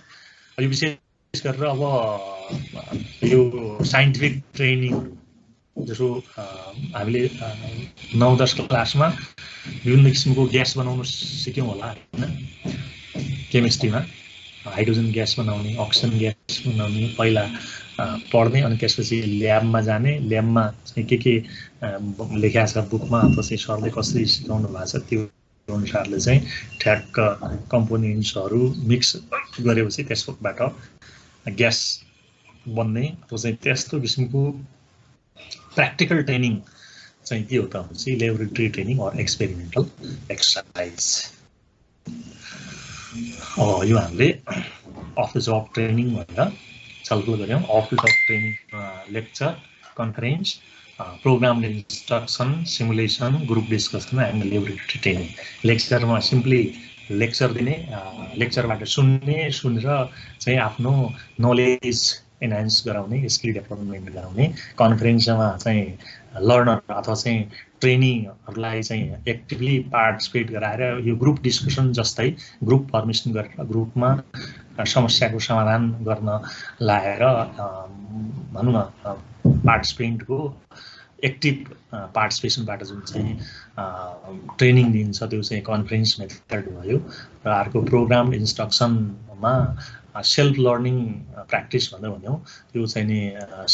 यो विशेष गरेर अब यो साइन्टिफिक ट्रेनिङ जसो हामीले 9-10 क्लासमा विभिन्न किसिमको ग्यास बनाउन सिक्यौँ होला हैन, केमिस्ट्रीमा हाइड्रोजन ग्यास बनाउने, अक्सिजन ग्यास बनाउने पहिला पढ्ने, अनि त्यसपछि ल्याबमा जाने, ल्याबमा चाहिँ के लेखेको छ बुकमा अथवा चाहिँ सरले कसरी सिकाउनु भएको छ त्यो अनुसारले चाहिँ ठ्याक्क कम्पोनेन्ट्सहरू मिक्स गरेपछि त्यसबाट ग्यास बन्ने, अथवा चाहिँ त्यस्तो किसिमको practical training चाहिँ के हो त भनेपछि laboratory training or experimental exercise. यो हामीले अफ द जब ट्रेनिङ भनेर छलफल गऱ्यौँ। Off the job training lecture, conference, programme instruction, simulation, group discussion and laboratory training. लेक्चरमा सिम्पली लेक्चर दिने, लेक्चरबाट सुनेर चाहिँ आफ्नो नलेज एनहान्स गराउने, स्किल डेभलपमेन्ट गराउने। कन्फरेन्समा चाहिँ लर्नर अथवा चाहिँ ट्रेनिङहरूलाई चाहिँ एक्टिभली पार्टिसिपेट गराएर यो ग्रुप डिस्कसन जस्तै ग्रुप फर्मेसन गरेर ग्रुपमा समस्याको समाधान गर्न लाएर भनौँ न पार्टिसिपेन्टको एक्टिभ पार्टिसिपेसनबाट जुन चाहिँ ट्रेनिङ दिन्छ त्यो चाहिँ कन्फरेन्स मेथड भयो। र अर्को प्रोग्राम इन्स्ट्रक्सनमा सेल्फ लर्निङ प्र्याक्टिस भनेर भन्यौँ। त्यो चाहिँ नि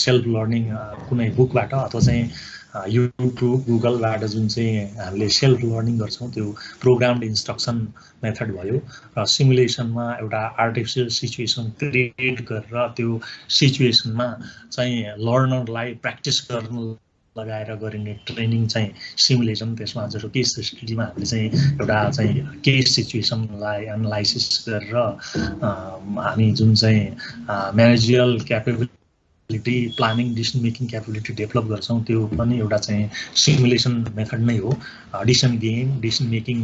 सेल्फ लर्निङ कुनै बुकबाट अथवा चाहिँ युट्युब गुगलबाट जुन चाहिँ हामीले सेल्फ लर्निङ गर्छौँ त्यो प्रोग्राम्ड इन्स्ट्रक्सन मेथड भयो। र सिमुलेसनमा एउटा आर्टिफिसियल सिचुएसन क्रिएट गरेर त्यो सिचुएसनमा चाहिँ लर्नरलाई प्र्याक्टिस गर्नु लगाएर गरिने ट्रेनिङ चाहिँ सिमुलेसन। त्यसमा जस्तो केस स्टडीमा हामीले चाहिँ एउटा चाहिँ केस सिचुएसनलाई एनालाइसिस गरेर हामी जुन चाहिँ managerial capability, planning, decision making capability develop गर्छौँ त्यो पनि एउटा चाहिँ सिमुलेसन मेथड नै हो। Decision game, decision making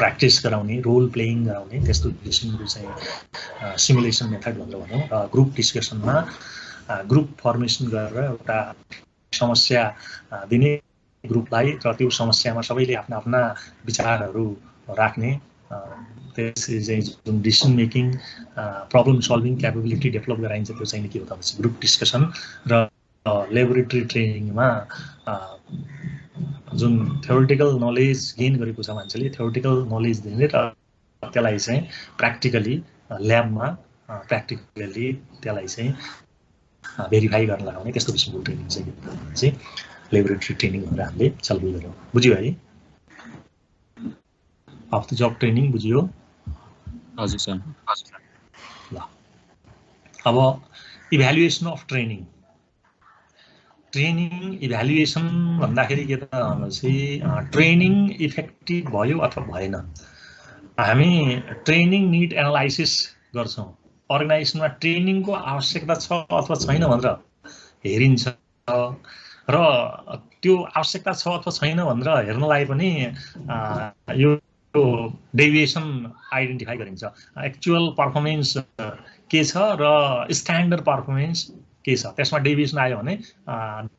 practice गराउने, रोल प्लेइङ गराउने, त्यस्तो किसिमको चाहिँ सिमुलेसन मेथड भनेर भनौँ। र ग्रुप डिस्कसनमा ग्रुप फर्मेसन गरेर एउटा समस्या दिने ग्रुपलाई र त्यो समस्यामा सबैले आफ्ना आफ्ना विचारहरू राख्ने, त्यसरी चाहिँ जुन decision making problem solving capability develop गराइन्छ त्यो चाहिँ के हो त भनेपछि ग्रुप डिस्कसन। र लेबोरेटरी ट्रेनिङमा जुन थ्योरिटिकल नलेज गेन गरेको छ मान्छेले थ्योरिटिकल नलेज दिने र त्यसलाई चाहिँ प्र्याक्टिकली ल्याबमा प्र्याक्टिकली त्यसलाई चाहिँ भेरिफाई गर्न लगाउने, त्यस्तो किसिमको ट्रेनिङ चाहिँ लेबोरेटरी ट्रेनिङ भनेर हामीले छलफल गऱ्यौँ। बुझ्यो है? अफ द जब ट्रेनिङ बुझ्यो? हजुर सर। ल अब evaluation of training. Training evaluation भन्दाखेरि के त भनेपछि ट्रेनिङ इफेक्टिभ भयो अथवा भएन। हामी ट्रेनिङ निड एनालाइसिस गर्छौँ। अर्गनाइजेसनमा ट्रेनिङको आवश्यकता छ अथवा छैन भनेर हेरिन्छ र त्यो आवश्यकता छ अथवा छैन भनेर हेर्नलाई पनि यो डेभिएसन आइडेन्टिफाई गरिन्छ। एक्चुअल पर्फर्मेन्स के छ र स्ट्यान्डर्ड पर्फर्मेन्स के छ, त्यसमा डेभिएसन आयो भने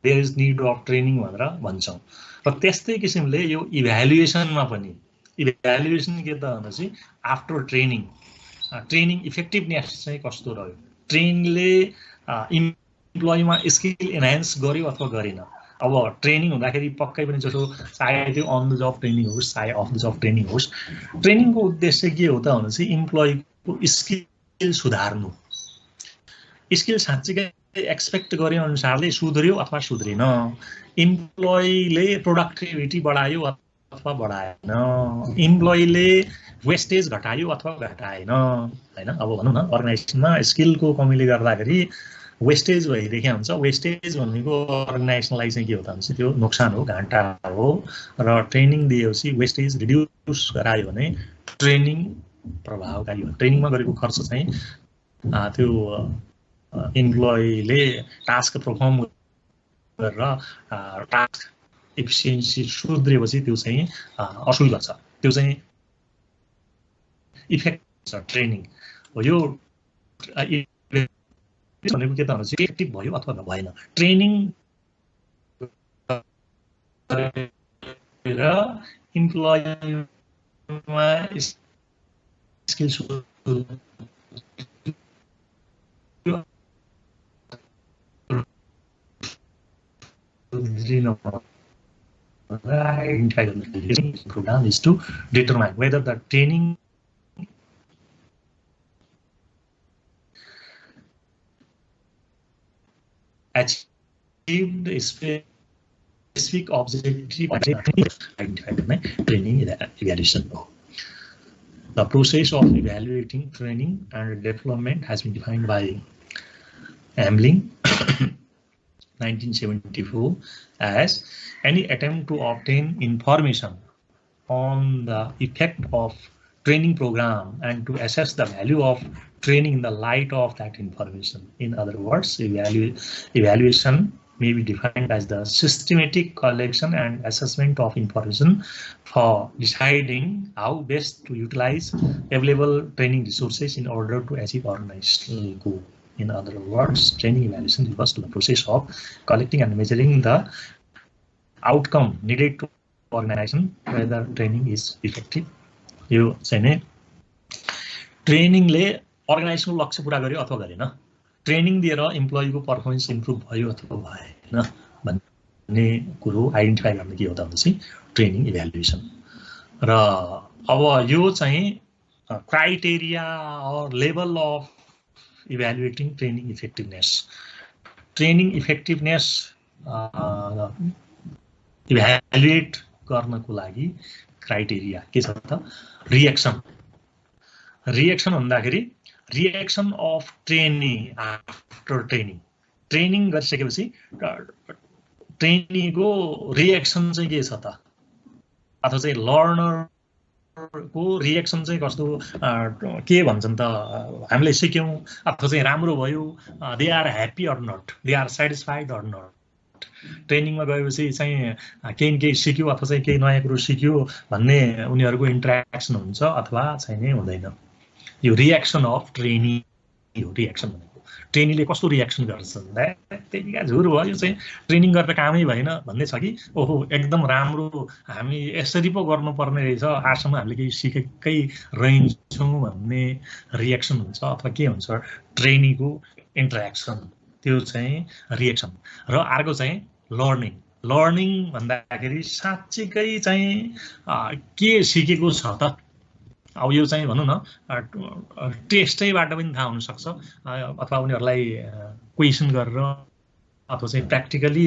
there is need of training भनेर भन्छौँ। र त्यस्तै किसिमले यो इभ्यालुएसनमा पनि इभ्यालुएसन के त भनेपछि आफ्टर ट्रेनिङ इफेक्टिभनेस चाहिँ कस्तो रह्यो, ट्रेनिङले इम्प्लोइमा स्किल एनहान्स गर्यो अथवा गरेन। अब ट्रेनिङ हुँदाखेरि पक्कै पनि जसो चाहे त्यो अन द जब ट्रेनिङ होस् चाहे अफ द जब ट्रेनिङ होस्, ट्रेनिङको उद्देश्य के हो त भनेपछि इम्प्लोइको स्किल सुधार्नु। स्किल साँच्चीकै एक्सपेक्ट गरे अनुसारले सुध्रियो अथवा सुध्रेन, इम्प्लोइले प्रोडक्टिभिटी बढायो अथवा बढाएन, इम्प्लोइले वेस्टेज घटायो अथवा घटाएन हैन। अब भनौँ न अर्गनाइजेसनमा स्किलको कमीले गर्दाखेरि वेस्टेज भइरहेको हुन्छ। वेस्टेज भनेको अर्गनाइजेसनलाई चाहिँ के हो त भने त्यो नोक्सान हो, घाटा हो। र ट्रेनिङ दिएपछि वेस्टेज रिड्युस गरायो भने ट्रेनिङ प्रभावकारी हो। ट्रेनिङमा गरेको खर्च चाहिँ त्यो इम्प्लोइले टास्क पर्फर्म गरेर टास्क एफिसिएन्सी सुध्रिएपछि त्यो चाहिँ असुल गर्छ, त्यो चाहिँ इफेक्ट छ ट्रेनिङ हो। यो भनेको के त भनेपछि इफेक्टिभ भयो अथवा भएन। ट्रेनिङ र इम्प्लोइमा skill program is to determine whether the training achieved a specific objective identified by training evaluation. The process of evaluating training and development has been defined by Amling 1974 as any attempt to obtain information on the effect of training program and to assess the value of training in the light of that information. In other words, evaluation may be defined as the systematic collection and assessment of information for deciding how best to utilize available training resources in order to achieve organizational goal. In other words, training evaluation refers to the process of collecting and measuring the outcome needed to organization whether training is effective. यो चाहिँ नि ट्रेनिङले अर्गनाइजेसनको लक्ष्य पूरा गर्यो अथवा गरेन, training दिएर इम्प्लोइको performance improve भयो अथवा भएन भन्ने कुरो आइडेन्टिफाई गर्ने के हो त भनेपछि ट्रेनिङ इभ्यालुएसन। र अब यो चाहिँ criteria or level of evaluating training effectiveness. Training effectiveness evaluate गर्नको लागि क्राइटेरिया के छ त? रिएक्सन भन्दाखेरि reaction of training after training गरिसकेपछि ट्रेनीको रिएक्सन चाहिँ के छ त, अथवा चाहिँ लर्नरको रिएक्सन चाहिँ कस्तो के भन्छन् त, हामीले सिक्यौँ अथवा चाहिँ राम्रो भयो, they are happy or not, they are satisfied or not. ट्रेनिङमा गएपछि चाहिँ केही न केही सिक्यो अथवा चाहिँ केही नयाँ कुरो सिक्यो भन्ने उनीहरूको इन्ट्रेक्सन हुन्छ अथवा चाहिँ नै हुँदैन। यो रिएक्सन अफ ट्रेनी हो। रिएक्सन भनेको ट्रेनीले कस्तो रिएक्सन गर्छ भन्दा त्यतिका झुर भयो, यो चाहिँ ट्रेनिङ गरेर कामै भएन भन्ने छ कि ओहो एकदम राम्रो हामी यसरी पो गर्नुपर्ने रहेछ, आजसम्म हामीले केही सिकेकै रहन्छौँ भन्ने रिएक्सन हुन्छ अथवा के हुन्छ ट्रेनीको इन्ट्रेक्सन, त्यो चाहिँ रिएक्सन। र अर्को चाहिँ लर्निङ भन्दाखेरि साँच्चीकै चाहिँ के सिकेको छ त। अब यो चाहिँ भनौँ न टेस्टैबाट पनि थाहा हुनसक्छ अथवा उनीहरूलाई क्वेसन गरेर अथवा चाहिँ प्र्याक्टिकली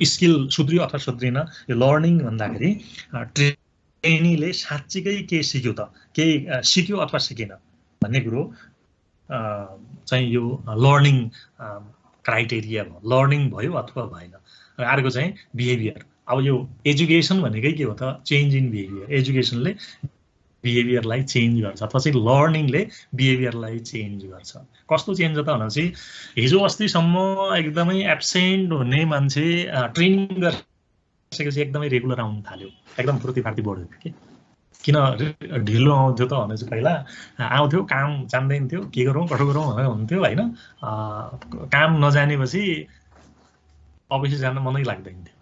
स्किल सुध्रियो अथवा सुध्रिएन। यो लर्निङ भन्दाखेरि ट्रेनीले साँच्चीकै के सिक्यो त, केही सिक्यो अथवा सिकेन भन्ने कुरो चाहिँ यो लर्निङ क्राइटेरिया भयो, लर्निङ भयो अथवा भएन। र अर्को चाहिँ बिहेभियर। अब यो एजुकेसन भनेकै के हो त, चेन्ज इन बिहेभियर। एजुकेसनले बिहेभियरलाई चेन्ज गर्छ अथवा चाहिँ लर्निङले बिहेभियरलाई चेन्ज गर्छ। कस्तो चेन्ज त भनेपछि हिजो अस्तिसम्म एकदमै एब्सेन्ट हुने मान्छे ट्रेनिङ गरिसकेपछि एकदमै रेगुलर आउनु थाल्यो, एकदम फुर्ती फार्ती बढ्यो कि किन ढिलो आउँथ्यो त भने चाहिँ पहिला आउँथ्यो काम जान्दैन थियो के गरौँ कसो गरौँ भनेर हुन्थ्यो होइन काम नजानेपछि अफिस जान मनै लाग्दैन थियो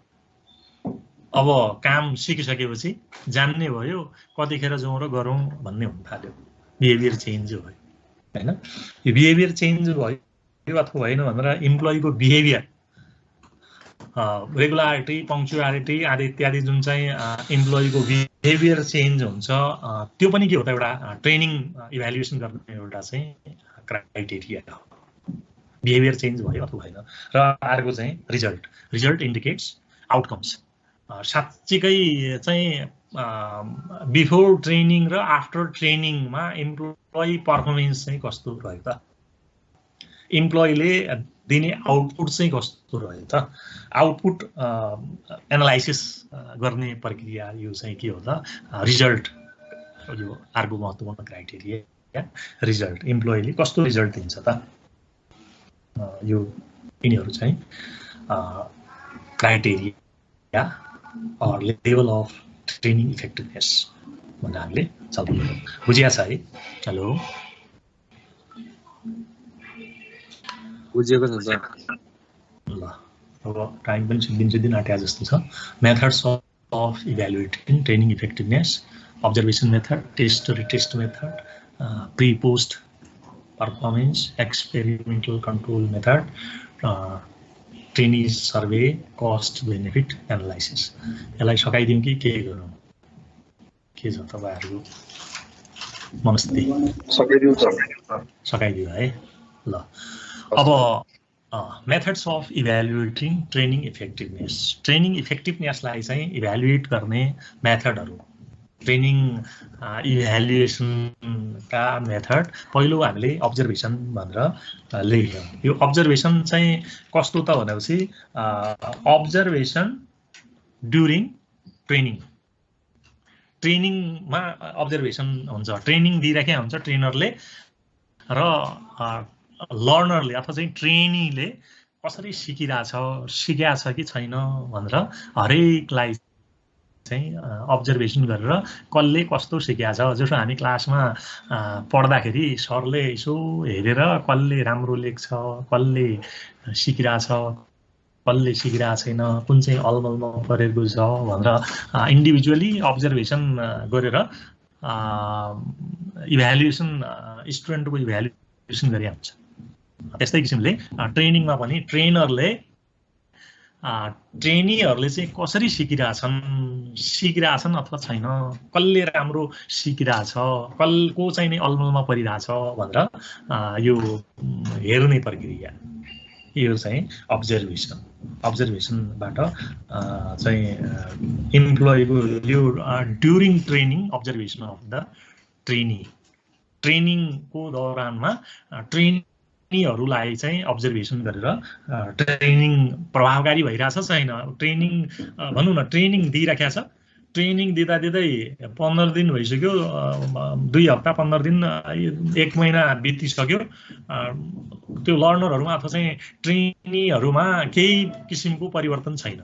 अब काम सिकिसकेपछि जान्ने भयो कतिखेर जाउँ र गरौँ भन्ने हुन थाल्यो बिहेभियर चेन्ज भयो होइन यो बिहेभियर चेन्ज भयो अथवा भएन भनेर इम्प्लोइको बिहेभियर रेगुलारिटी पङ्क्चुअलिटी आदि इत्यादि जुन चाहिँ इम्प्लोइको बिहेभियर चेन्ज हुन्छ त्यो पनि के हो त एउटा ट्रेनिङ इभ्यालुएसन गर्ने एउटा चाहिँ क्राइटेरिया हो बिहेभियर चेन्ज भयो अथवा भएन र अर्को चाहिँ रिजल्ट इन्डिकेट्स आउटकम्स साँच्चीकै चाहिँ बिफोर ट्रेनिङ र आफ्टर ट्रेनिङमा इम्प्लोइ पर्फर्मेन्स चाहिँ कस्तो रह्यो त इम्प्लोइले दिने आउटपुट चाहिँ कस्तो रह्यो त आउटपुट एनालाइसिस गर्ने प्रक्रिया यो चाहिँ के हो त रिजल्ट यो अर्को महत्त्वपूर्ण क्राइटेरिया रिजल्ट इम्प्लोइले कस्तो रिजल्ट दिन्छ त यो यिनीहरू चाहिँ criteria level of training effectiveness भन्ने हामीले छलफल गरौँ बुझिया छ है हेलो बुझेको छ सर ल अब टाइम पनि सिद्धिन आँट्या जस्तो छ methods of evaluating training effectiveness observation method test retest method pre post performance experimental control method training survey cost benefit analysis यसलाई सकाइदिउँ कि के गरौँ के छ तपाईँहरूको मनस्थिति सकाइदियो है ल अब मेथड्स अफ इभ्यालुएटिङ ट्रेनिङ इफेक्टिभनेसलाई चाहिँ इभ्यालुएट गर्ने मेथडहरू ट्रेनिङ इभ्यालुएसनका मेथड पहिलो हामीले अब्जर्भेसन भनेर लेख्यौँ यो अब्जर्भेसन चाहिँ कस्तो त भनेपछि अब्जर्भेसन ड्युरिङ ट्रेनिङमा अब्जर्भेसन हुन्छ ट्रेनिङ दिइराखेको हुन्छ ट्रेनरले र लर्नरले अथवा चाहिँ ट्रेनीले कसरी सिकिरहेछ कि छैन भनेर हरेकलाई चाहिँ अब्जर्भेसन गरेर कसले कस्तो सिकेको छ जस्तो हामी क्लासमा पढ्दाखेरि सरले यसो हेरेर कसले राम्रो लेख्छ कसले सिकिरहेछ कसले सिकिरहेको छैन कुन चाहिँ अलमलमा परेको छ भनेर इन्डिभिजुअली अब्जर्भेसन गरेर इभ्यालुएसन स्टुडेन्टको इभ्यालुएसन गरे हुन्छ त्यस्तै किसिमले ट्रेनिङमा पनि ट्रेनीहरूले चाहिँ कसरी सिकिरहेछन् अथवा छैन कसले राम्रो सिकिरहेछ कसको चाहिँ नि अलमलमा परिरहेछ भनेर यो हेर्ने प्रक्रिया यो चाहिँ अब्जर्भेसनबाट चाहिँ इम्प्लोइको यो during training observation of the ट्रेनिङको दौरानमा ट्रेनीहरूलाई चाहिँ अब्जर्भेसन गरेर ट्रेनिङ प्रभावकारी भइरहेछ छैन ट्रेनिङ भनौँ न ट्रेनिङ दिइराखेको छ ट्रेनिङ दिँदा 15 दिन भइसक्यो 2 हप्ता 15 दिन 1 महिना बितिसक्यो त्यो लर्नरहरूमा अथवा चाहिँ ट्रेनीहरूमा केही किसिमको परिवर्तन छैन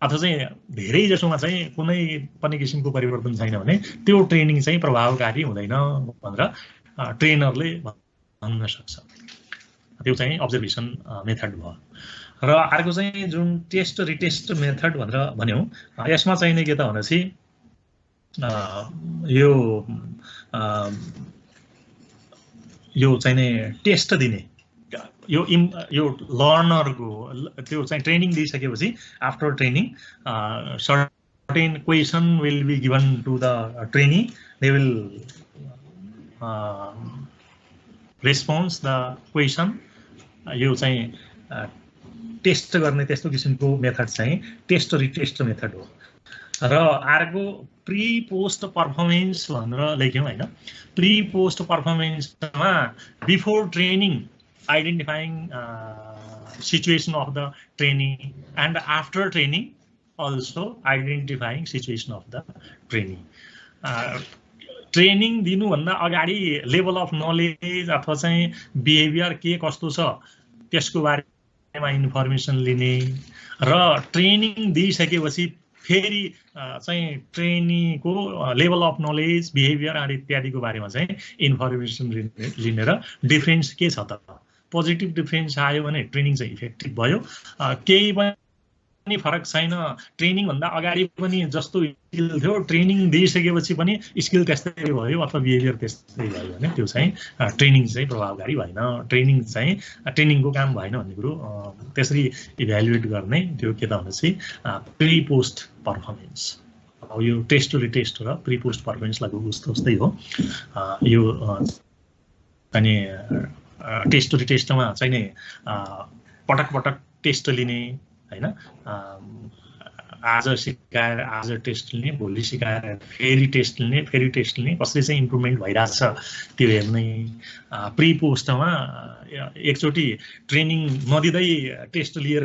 अथवा चाहिँ धेरै जसोमा चाहिँ कुनै पनि किसिमको परिवर्तन छैन भने त्यो ट्रेनिङ चाहिँ प्रभावकारी हुँदैन भनेर ट्रेनरले भन्न सक्छ त्यो चाहिँ अब्जर्भेसन मेथड भयो र अर्को चाहिँ जुन टेस्ट रिटेस्ट मेथड भनेर भन्यौँ यसमा चाहिने के त भनेपछि यो चाहिने टेस्ट दिने यो लर्नरको त्यो चाहिँ ट्रेनिङ दिइसकेपछि after training certain question will be given to the trainee they will response the question यो चाहिँ टेस्ट गर्ने त्यस्तो किसिमको मेथड चाहिँ टेस्ट रिटेस्ट मेथड हो र अर्को प्री पोस्ट पर्फर्मेन्स भनेर लेख्यौँ होइन प्री पोस्ट पर्फर्मेन्समा before training identifying situation of the training and after training also identifying situation of the training training दिनुभन्दा अगाडि लेभल अफ नलेज अथवा चाहिँ बिहेभियर के कस्तो छ त्यसको बारेमा इन्फर्मेसन लिने र ट्रेनिङ दिइसकेपछि फेरि चाहिँ ट्रेनीको लेभल अफ नलेज बिहेभियर आदि इत्यादिको बारेमा चाहिँ इन्फर्मेसन लिने र डिफरेन्स के छ त पोजिटिभ डिफरेन्स आयो भने ट्रेनिङ चाहिँ इफेक्टिभ भयो केही पनि फरक छैन ट्रेनिङ भन्दा अगाडि पनि जस्तो स्किल थियो ट्रेनिङ दिइसकेपछि पनि स्किल त्यस्तै भयो अथवा बिहेभियर त्यस्तै भयो भने त्यो चाहिँ ट्रेनिङ चाहिँ प्रभावकारी भएन ट्रेनिङको काम भएन भन्ने कुरो त्यसरी इभ्यालुएट गर्ने त्यो के त भनेपछि प्री पोस्ट पर्फर्मेन्स अब यो टेस्ट टु रिटेस्ट र प्री पोस्ट पर्फर्मेन्स लागु उस्तै हो यो अनि टेस्ट टु रिटेस्टमा चाहिँ नि पटक पटक टेस्ट लिने हैन आज सिकाएर आज टेस्ट लिने भोलि सिकाएर फेरि टेस्ट लिने कसरी चाहिँ इम्प्रुभमेन्ट भइरहेछ त्यो हेर्ने प्री पोस्टमा एकचोटि ट्रेनिङ नदिँदै टेस्ट लिएर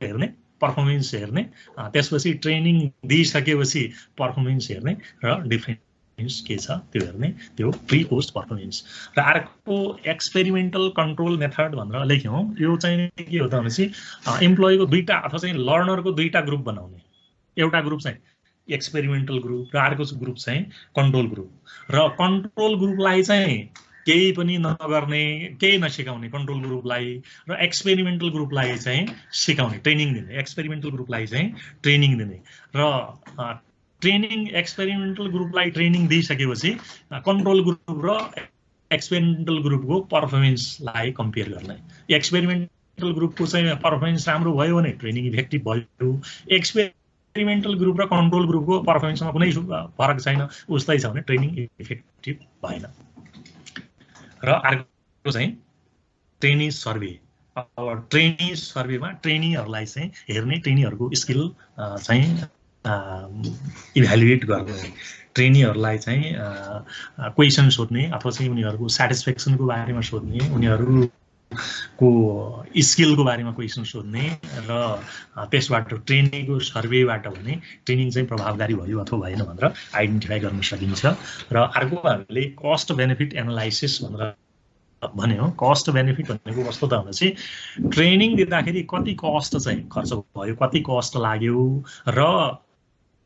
हेर्ने पर्फर्मेन्स हेर्ने त्यसपछि ट्रेनिङ दिइसकेपछि पर्फर्मेन्स हेर्ने र डिफरेन्स के छ त्यो हेर्ने त्यो प्री पोस्ट पर्फर्मेन्स र अर्को एक्सपेरिमेन्टल कन्ट्रोल मेथड भनेर लेख्यौँ यो चाहिँ के हो त भनेपछि इम्प्लोइको दुईटा अथवा चाहिँ लर्नरको दुईटा ग्रुप बनाउने एउटा ग्रुप चाहिँ एक्सपेरिमेन्टल ग्रुप र अर्को ग्रुप चाहिँ कन्ट्रोल ग्रुप र कन्ट्रोल ग्रुपलाई चाहिँ केही पनि नगर्ने केही नसिकाउने कन्ट्रोल ग्रुपलाई र एक्सपेरिमेन्टल ग्रुपलाई चाहिँ सिकाउने ट्रेनिङ दिने एक्सपेरिमेन्टल ग्रुपलाई चाहिँ ट्रेनिङ दिने र ट्रेनिङ एक्सपेरिमेन्टल ग्रुपलाई ट्रेनिङ दिइसकेपछि कन्ट्रोल ग्रुप र एक्सपेरिमेन्टल ग्रुपको पर्फर्मेन्सलाई कम्पेयर गर्ने एक्सपेरिमेन्टल ग्रुपको चाहिँ पर्फर्मेन्स राम्रो भयो भने ट्रेनिङ इफेक्टिभ भयो एक्सपेरिमेन्टल ग्रुप र कन्ट्रोल ग्रुपको पर्फर्मेन्समा कुनै फरक छैन उस्तै छ भने ट्रेनिङ इफेक्टिभ भएन र अर्को चाहिँ ट्रेनी सर्वे अब ट्रेनी सर्वेमा ट्रेनीहरूलाई चाहिँ हेर्ने ट्रेनीहरूको स्किल चाहिँ इभ्यालुएट गर्ने ट्रेनीहरूलाई चाहिँ क्वेसन सोध्ने अथवा चाहिँ उनीहरूको सेटिस्फ्याक्सनको बारेमा सोध्ने उनीहरूको स्किलको बारेमा क्वेसन सोध्ने र त्यसबाट ट्रेनिङको सर्वेबाट भने ट्रेनिङ चाहिँ प्रभावकारी भयो अथवा भएन भनेर आइडेन्टिफाई गर्न सकिन्छ र अर्को हामीले कस्ट बेनिफिट एनालाइसिस भनेर भने हो कस्ट बेनिफिट भनेको कस्तो त भनेपछि ट्रेनिङ दिँदाखेरि कति कस्ट चाहिँ खर्च भयो कति कस्ट लाग्यो र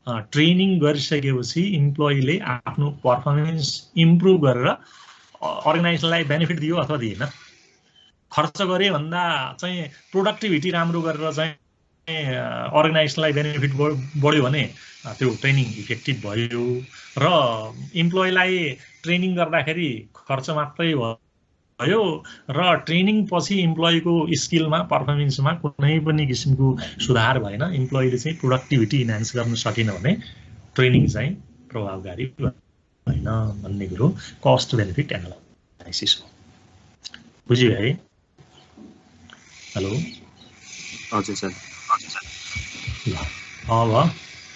ट्रेनिङ गरिसकेपछि इम्प्लोइले आफ्नो पर्फर्मेन्स इम्प्रुभ गरेर अर्गनाइजेसनलाई बेनिफिट दियो अथवा दिएन खर्च गरे भन्दा चाहिँ प्रोडक्टिभिटी राम्रो गरेर चाहिँ अर्गनाइजेसनलाई बेनिफिट बढ्यो भने त्यो ट्रेनिङ इफेक्टिभ भयो र इम्प्लोइलाई ट्रेनिङ गर्दाखेरि खर्च मात्रै भयो र ट्रेनिङ पछि इम्प्लोइको स्किलमा पर्फर्मेन्समा कुनै पनि किसिमको सुधार भएन इम्प्लोइले चाहिँ प्रोडक्टिभिटी इन्हान्स गर्न सकेन भने ट्रेनिङ चाहिँ प्रभावकारी भएन भन्ने कुरो कस्ट बेनिफिट एनालाइसिस हो बुझ्यो है हेलो हजुर सर ल अब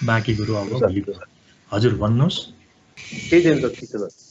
बाँकी कुरो अब भोलिको हजुर भन्नुहोस् केही छैन सर ठिक छ सर